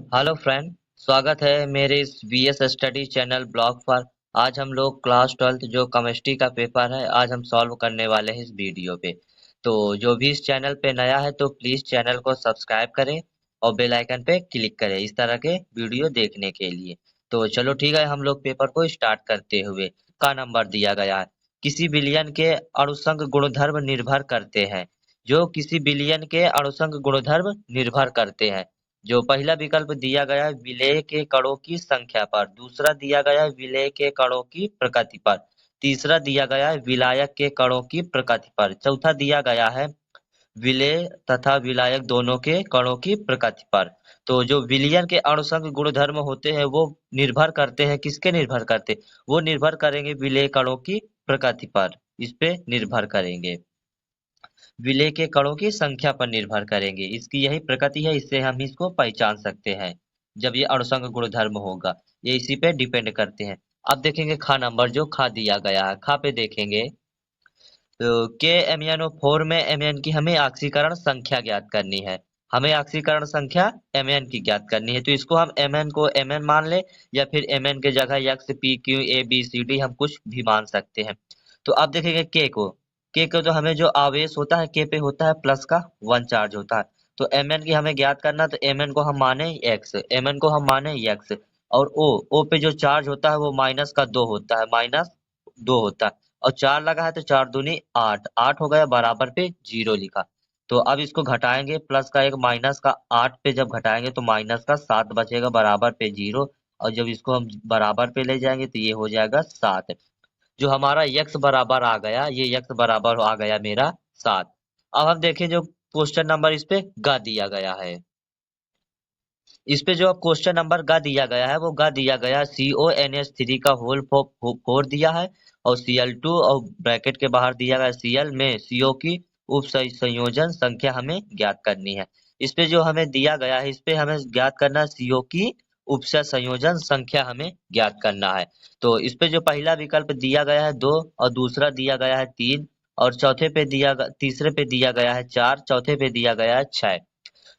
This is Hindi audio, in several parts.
Hello friend. स्वागत है मेरे इस बीएस स्टडी चैनल ब्लॉग पर। आज हम लोग क्लास 12th जो केमिस्ट्री का पेपर है आज हम सॉल्व करने वाले हैं इस वीडियो पे। तो जो भी इस चैनल पे नया है तो प्लीज़ चैनल को सब्सक्राइब करें और बेल आइकन पे क्लिक करें इस तरह के वीडियो देखने के लिए। तो चलो ठीक है, हम लोग पेपर को स्टार्ट करते हुए का नंबर दिया गया है। किसी विलयन के अणुसंग गुणधर्म निर्भर करते हैं। जो किसी विलयन के अणुसंग गुणधर्म निर्भर करते हैं। जो पहला विकल्प दिया गया है विलेय के कणों की संख्या पर, दूसरा दिया गया है विलेय के कणों की प्रकृति पर, तीसरा दिया गया है विलायक के कणों की प्रकृति पर, चौथा दिया गया है विलेय तथा विलायक दोनों के कणों की प्रकृति पर। तो जो विलयन के अणुसंग गुणधर्म होते हैं वो निर्भर करते हैं, किसके निर्भर करते? वो निर्भर करेंगे विलेय कणों की प्रकृति पर, इस पे निर्भर करेंगे। विलेय के कणों की संख्या पर निर्भर करेंगे, इसकी यही प्रकृति है, इससे हम इसको पहचान सकते हैं जब ये अणुसंग गुणधर्म होगा। ये इसी पे डिपेंड करते हैं। अब देखेंगे खा नंबर, जो खा दिया गया है खा पे देखेंगे तो के एमएनओ4 में एमएन की हमें ऑक्सीकरण संख्या ज्ञात करनी है। हमें ऑक्सीकरण संख्या एमएन की ज्ञात करनी है, तो इसको हम एमएन को एमएन मान ले या फिर एमएन के जगह X P Q A B C D हम कुछ भी मान सकते हैं। तो अब देखेंगे के को तो हमें जो आवेश होता है के पे होता है प्लस का 1 चार्ज होता है। तो एमएन की हमें ज्ञात करना, तो एमएन को हम माने एक्स, एमएन को हम माने एक्स। और ओ पे जो चार्ज होता है वो माइनस का 2 होता है, माइनस 2 होता है। और 4 लगा है तो 4 दूनी 8, 8 हो गया बराबर पे 0 लिखा। तो अब इसको घटाएंगे, प्लस का 1 माइनस का 8 पे जब घटाएंगे तो माइनस का 7 बचेगा बराबर पे 0। और जब इसको हम बराबर पे ले जाएंगे तो ये हो जाएगा 7। जो हमारा यक्स बराबर आ गया, ये यक्स बराबर आ गया मेरा 7। अब हम देखें जो क्वेश्चन नंबर इस पे गा दिया गया है। इस पे जो क्वेश्चन नंबर गा दिया गया है वो गा दिया गया CONH3 का होल 4 दिया है। और Cl2 और ब्रैकेट के बाहर दिया गया Cl में CO की उप संयोजन संख्या हमें ज्ञात करनी है। इस पे जो हमें दिया गया है इस पे हमें ज्ञात करना है CO की उपसय संयोजन संख्या हमें ज्ञात करना है। तो इस पे जो पहला विकल्प दिया गया है 2 और दूसरा दिया गया है 3 और तीसरे पे दिया गया है 4, चौथे पे दिया गया है 6।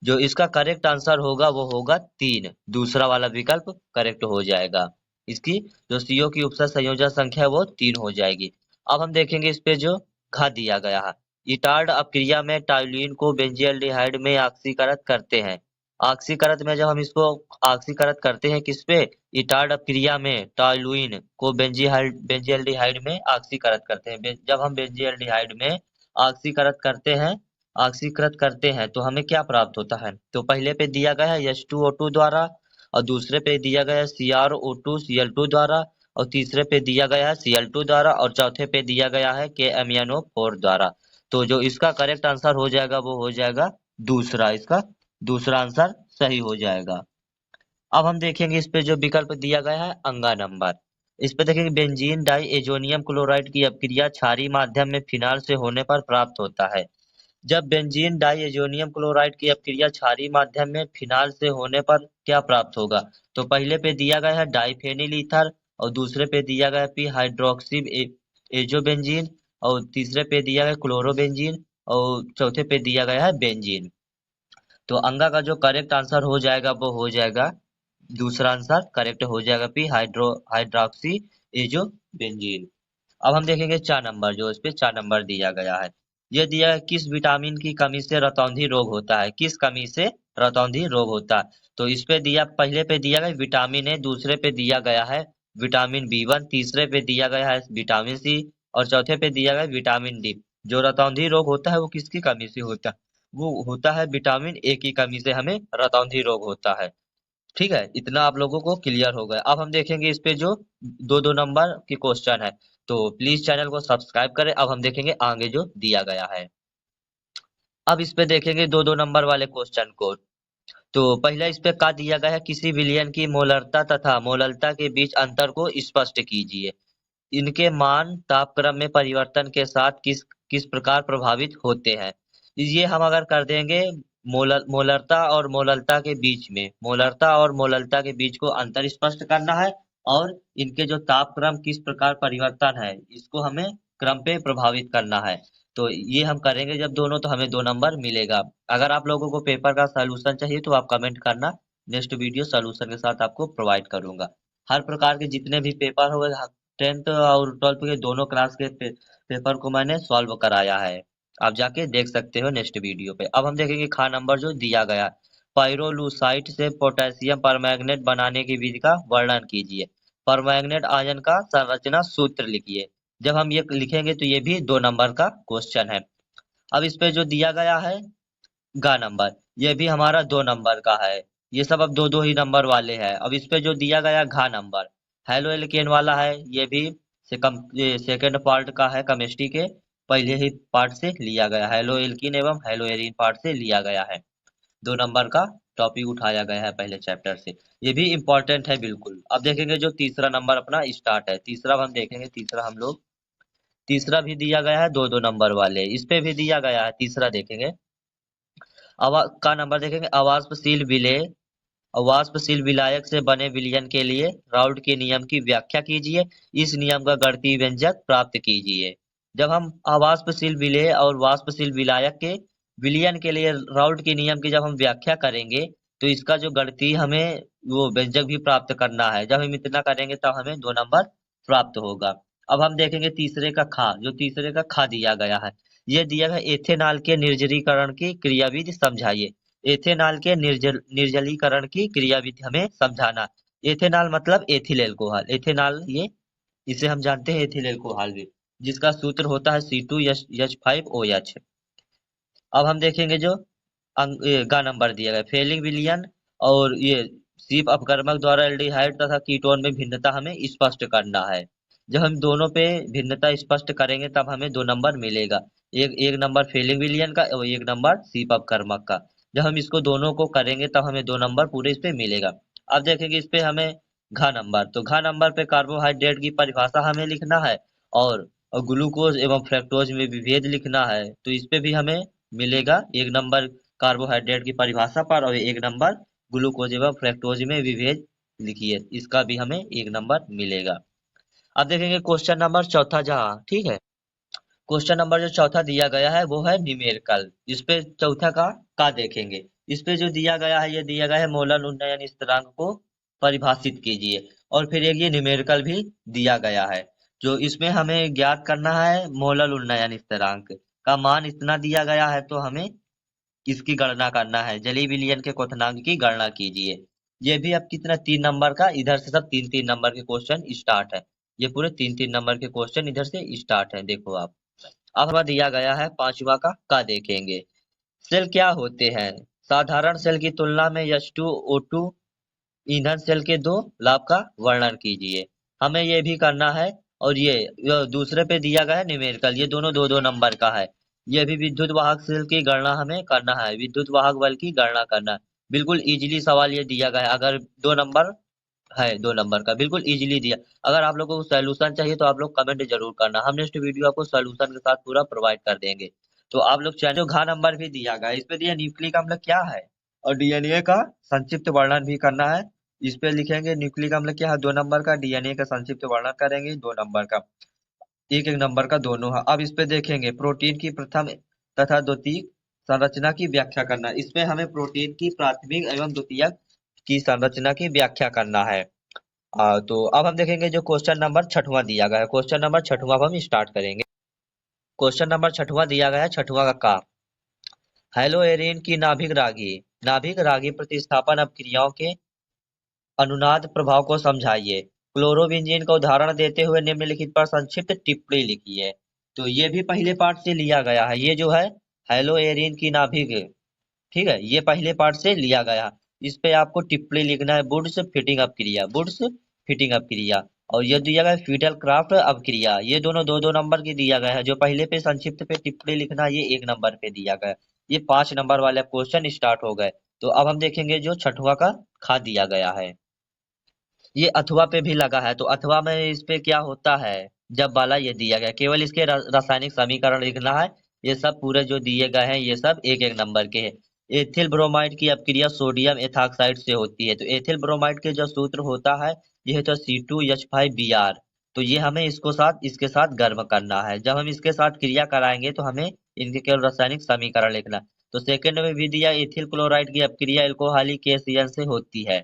जो इसका करेक्ट आंसर होगा वो होगा 3, दूसरा वाला विकल्प करेक्ट हो जाएगा। इसकी जो सीओ की उपसर्ग संयोजन संख्या है वो 3 हो जाएगी। अब हम देखेंगे इस पे जो घा दिया गया है। इटार्ड अपक्रिया में टाइलिन को बेंजील्डिहाइड में ऑक्सीकृत करते हैं। ऑक्सीकृत में जब हम इसको ऑक्सीकृत करते हैं किस पे? इटार्ड अपक्रिया में टाइलुइन को बेंजील्डिहाइड में ऑक्सीकृत करते हैं। जब हम बेंजील्डिहाइड में ऑक्सीकृत करते हैं ऑक्सीकृत करते हैं तो हमें क्या प्राप्त होता है? तो पहले पे दिया गया है H2O2 द्वारा, और दूसरे पे दिया गया है CrO2 Cl2 द्वारा, और तीसरे पे दिया गया है Cl2 द्वारा, और चौथे पे दिया गया है KMnO4 द्वारा। तो जो इसका करेक्ट आंसर हो जाएगा वो हो जाएगा दूसरा, इसका दूसरा आंसर सही हो जाएगा। अब हम देखेंगे इस पे जो विकल्प दिया गया है अंगा नंबर। इस पे देखेंगे बेंजीन डाई एजोनियम क्लोराइड की अपक्रिया क्षारीय माध्यम में फिनाल से होने पर प्राप्त होता है। जब बेंजीन डाइएजोनियम क्लोराइड की अपक्रिया क्षारीय माध्यम में फिनाल से होने पर क्या प्राप्त होगा? तो पहले पे दिया गया है डाइफेनिल ईथर, और दूसरे पे दिया गया है पी हाइड्रोक्सी एजोबेंजीन, और तीसरे पे दिया गया क्लोरोबेंजीन, और चौथे पे दिया गया है बेंजीन। तो अंगा का जो करेक्ट आंसर हो जाएगा वो हो जाएगा दूसरा आंसर करेक्ट हो जाएगा पी हाइड्रोक्सी एजोबेंजीन। अब हम देखेंगे 4 नंबर, जो इस पे 4 नंबर दिया गया है। ये दिया है किस विटामिन की कमी से रतौंधी रोग होता है? किस कमी से रतौंधी रोग होता है? तो इस पे दिया, पहले पे दिया गया विटामिन ए, दूसरे पे दिया गया है विटामिन B1, तीसरे पे दिया गया है विटामिन सी, और चौथे पे दिया गया है विटामिन डी। जो रतौंधी रोग होता है वो किसकी कमी से होता है? वो होता है विटामिन ए की कमी से हमें रतौंधी रोग होता है। ठीक है, इतना आप लोगों को क्लियर हो गया। अब हम देखेंगे इस पे जो दो दो नंबर की क्वेश्चन है, तो प्लीज चैनल को सब्सक्राइब करें। अब हम देखेंगे आगे जो दिया गया है। अब इस पे देखेंगे दो दो नंबर वाले क्वेश्चन को। तो पहला इस पे क्या दिया गया है? किसी विलयन की मोलरता तथा मोललता के बीच अंतर को स्पष्ट कीजिए। इनके मान तापक्रम में परिवर्तन के साथ किस किस प्रकार प्रभावित होते हैं? ये हम अगर कर देंगे मोलरता और मोललता के बीच में, मोलरता और मोललता के बीच को अंतर स्पष्ट करना है, और इनके जो तापक्रम किस प्रकार परिवर्तन है इसको हमें क्रम पे प्रभावित करना है। तो ये हम करेंगे जब दोनों, तो हमें 2 नंबर मिलेगा। अगर आप लोगों को पेपर का सॉल्यूशन चाहिए तो आप कमेंट करना, नेक्स्ट वीडियो सोल्यूशन के साथ आपको प्रोवाइड करूंगा। हर प्रकार के जितने भी पेपर हो गए, 10th और 12th के दोनों क्लास के पेपर को मैंने सॉल्व कराया है। आप जाके देख सकते हो नेक्स्ट वीडियो पे। अब हम देखेंगे खा नंबर जो दिया गया है। पाइरोलूसाइट से पोटेशियम परमैंगनेट बनाने की विधि का वर्णन कीजिए। परमैंगनेट आयन का संरचना सूत्र लिखिए। जब हम ये लिखेंगे तो ये भी 2 नंबर का क्वेश्चन है। अब इस पे जो दिया गया है घा नंबर, ये भी हमारा 2 नंबर का है। ये सब अब 2-2 ही नंबर वाले हैं। अब इस पे जो दिया गया घा नंबर, हेलो एल्केन वाला है, ये भी सेकंड पार्ट का है, केमिस्ट्री के पहले ही पार्ट से लिया गया है। हेलो एल्कीन एवं हेलो एरीन पार्ट से लिया गया है। 2 नंबर का टॉपिक उठाया गया है पहले चैप्टर से। ये भी इंपॉर्टेंट है बिल्कुल। अब देखेंगे जो तीसरा नंबर अपना स्टार्ट है। तीसरा हम देखेंगे, तीसरा हम लोग तीसरा भी दिया गया है 2-2 नंबर वाले। इस पे भी दिया गया है, तीसरा देखेंगे। का नंबर देखेंगे, अवाष्पशील विलेय, अवाष्पशील विलायक से बने विलयन के लिए राउल्ट के नियम की व्याख्या कीजिए। इस नियम का गणितीय व्यंजक प्राप्त कीजिए। जब हम अवाष्पशील विलेय और वाष्पशील विलायक के विलयन के लिए राउल्ट के नियम की जब हम व्याख्या करेंगे तो इसका जो गणितीय हमें वो व्यंजक भी प्राप्त करना है। जब हम इतना करेंगे तब हमें 2 नंबर प्राप्त होगा। अब हम देखेंगे तीसरे का खा, जो तीसरे का खा दिया गया है। ये दिया गया एथेनॉल के निर्जलीकरण की क्रियाविधि समझाइए। एथेनॉल के निर्जलीकरण की क्रियाविधि हमें समझाना। एथेनॉल मतलब एथिल एल्कोहल। एथेनॉल ये इसे हम जानते हैं एथिल एल्कोहल भी, जिसका सूत्र होता है C2H5OH। अब हम देखेंगे जो गा नंबर दिया गया फेलिंग विलियन और ये सीप अपकर्मक द्वारा एल्डिहाइड तथा कीटोन में भिन्नता हमें स्पष्ट करना है। जब हम दोनों पे भिन्नता स्पष्ट करेंगे तब हमें 2 नंबर मिलेगा। एक एक नंबर फेलिंग विलियन का और एक नंबर सीप अपकर्मक का। जब हम इसको दोनों को करेंगे तब हमें 2 नंबर पूरे इस पे मिलेगा। अब देखेंगे इस पे हमें घा नंबर, तो घा नंबर पे कार्बोहाइड्रेट की परिभाषा हमें लिखना है और ग्लूकोज एवं फ्रक्टोज में विभेद लिखना है। तो इस पे भी हमें मिलेगा 1 नंबर कार्बोहाइड्रेट की परिभाषा पर और 1 नंबर ग्लूकोज एवं फ्रक्टोज में विभेद लिखिए, इसका भी हमें 1 नंबर मिलेगा। अब देखेंगे क्वेश्चन नंबर चौथा, जहाँ ठीक है क्वेश्चन नंबर जो चौथा दिया गया है वो है न्यूमेरिकल। इस पे चौथा का देखेंगे। इस पे जो दिया गया है, ये दिया गया है मोलर उन्नयन स्थिरांक को परिभाषित कीजिए। और फिर एक ये न्यूमेरिकल भी दिया गया है, जो इसमें हमें ज्ञात करना है मोलर उन्नयन स्थिरांक का मान इतना दिया गया है, तो हमें इसकी गणना करना है। जलीय विलयन के क्वथनांक की गणना कीजिए। ये भी अब कितना 3 नंबर का, इधर से सब 3-3 नंबर के क्वेश्चन स्टार्ट है। ये पूरे 3-3 नंबर के क्वेश्चन इधर से स्टार्ट है, देखो आप। अब हमें दिया गया है पांचवा का देखेंगे। सेल क्या होते हैं? साधारण सेल की तुलना में H2O2 ईंधन सेल के 2 लाभ का वर्णन कीजिए। हमें ये भी करना है। और ये दूसरे पे दिया गया है न्यूमेरिकल, ये दोनों 2-2 नंबर का है। ये भी विद्युत वाहक सेल की गणना हमें करना है, विद्युत वाहक बल की गणना करना है। बिल्कुल इजीली सवाल ये दिया गया है। अगर 2 नंबर है, 2 नंबर का बिल्कुल इजीली दिया। अगर आप लोगों को सॉल्यूशन चाहिए तो आप लोग कमेंट जरूर करना, हम नेक्स्ट वीडियो आपको सॉल्यूशन के साथ पूरा प्रोवाइड कर देंगे। तो आप लोग चैनल जो घा नंबर भी दिया गया है, इस पे दिया न्यूक्लिक अम्ल क्या है और डीएनए का संक्षिप्त वर्णन भी करना है। इस पे लिखेंगे न्यूक्लिक अम्ल क्या है 2 नंबर का, डीएनए का संक्षिप्त वर्णन करेंगे 2 नंबर का। एक एक नंबर का दोनों है। अब इस पे देखेंगे प्रोटीन की प्रथम तथा द्वितीयक संरचना की व्याख्या करना। इसमें हमें प्रोटीन की प्राथमिक एवं द्वितीयक की संरचना की व्याख्या करना है। तो अब हम देखेंगे जो क्वेश्चन नंबर छठवां दिया गया है। क्वेश्चन नंबर छठवां हम स्टार्ट करेंगे। क्वेश्चन नंबर छठवां दिया गया है, छठवां का हेलोएरिन की नाभिक रागी प्रतिस्थापन अपक्रियाओं के अनुनाद प्रभाव को समझाइए। क्लोरोबेंजीन का उदाहरण देते हुए निम्नलिखित पर संक्षिप्त टिप्पणी लिखिए। तो ये भी पहले पार्ट से लिया गया है। ये जो है हेलोएरिन की नाभिक, ठीक है, ये पहले पार्ट से लिया गया। इस पे आपको टिप्पणी लिखना है, वुड्स फिटिंग अपक्रिया, वुड्स फिटिंग अपक्रिया। और ये दिया गया फिडल क्राफ्ट अपक्रिया। ये दोनों 2-2 नंबर की दिया गया है। जो पहले पे संक्षिप्त पे टिप्पणी लिखना, ये 1 नंबर पे दिया गया। ये 5 नंबर वाले क्वेश्चन स्टार्ट हो गए। तो अब हम देखेंगे जो छठवा का खा दिया गया है, ये अथवा पे भी लगा है। तो अथवा में इस पे क्या होता है, जब वाला ये दिया गया, केवल इसके रासायनिक समीकरण लिखना है। ये सब पूरे जो दिए गए हैं ये सब 1-1 नंबर के हैं। एथिल ब्रोमाइड की अपक्रिया सोडियम एथॉक्साइड से होती है। तो एथिल ब्रोमाइड के जो सूत्र होता है ये है तो C2H5Br। तो ये हमें इसके साथ गर्म करना है। जब हम इसके साथ क्रिया कराएंगे तो हमें इनके केवल रासायनिक समीकरण लिखना है। तो सेकंड में भी दिया एथिल क्लोराइड की अपक्रिया अल्कोहलिक एसिड से होती है।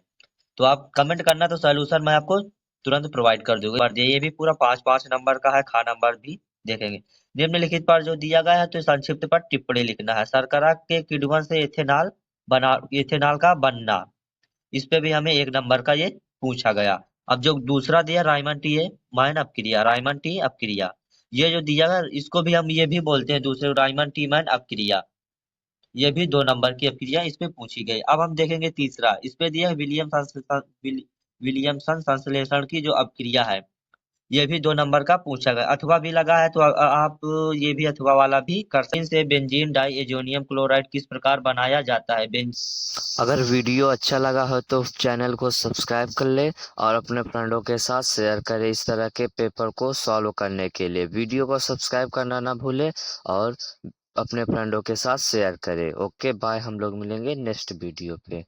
तो आप कमेंट करना, तो सोल्यूशन मैं आपको तुरंत प्रोवाइड कर दूंगा। ये भी पूरा 5-5 नंबर का है, खा नंबर भी देखेंगे। निम्नलिखित पर जो दिया गया है तो संक्षिप्त पर टिप्पणी लिखना है। शर्करा के किण्वन से इथेनॉल का बनना, इस पे भी हमें 1 नंबर का ये पूछा गया। अब जो दूसरा दिया रायमन टी है माइन अपक्रिया, रायमन टी अपक्रिया, ये जो दिया है इसको भी हम ये भी बोलते हैं दूसरे रायमन टी माइन अपक्रिया, ये भी 2 नंबर की अपक्रिया इस पे पूछी गई। अब हम देखेंगे तीसरा, इस पे दिया है विलियमसन संश्लेषण की जो अपक्रिया है, ये भी 2 नंबर का पूछा गया। अथवा भी लगा है तो आप ये भी अथवा वाला भी कर सकते हैं। से बेंजीन डाई एजोनियम क्लोराइड किस प्रकार बनाया जाता है। अगर वीडियो अच्छा लगा हो तो चैनल को सब्सक्राइब कर ले और अपने फ्रेंडों के साथ शेयर करें इस तरह के पेपर को सॉल्व करने के लिए। वीडियो को सब्सक्राइब करना ना भूले और अपने फ्रेंडों के साथ शेयर करें। ओके बाय, हम लोग मिलेंगे नेक्स्ट वीडियो पे।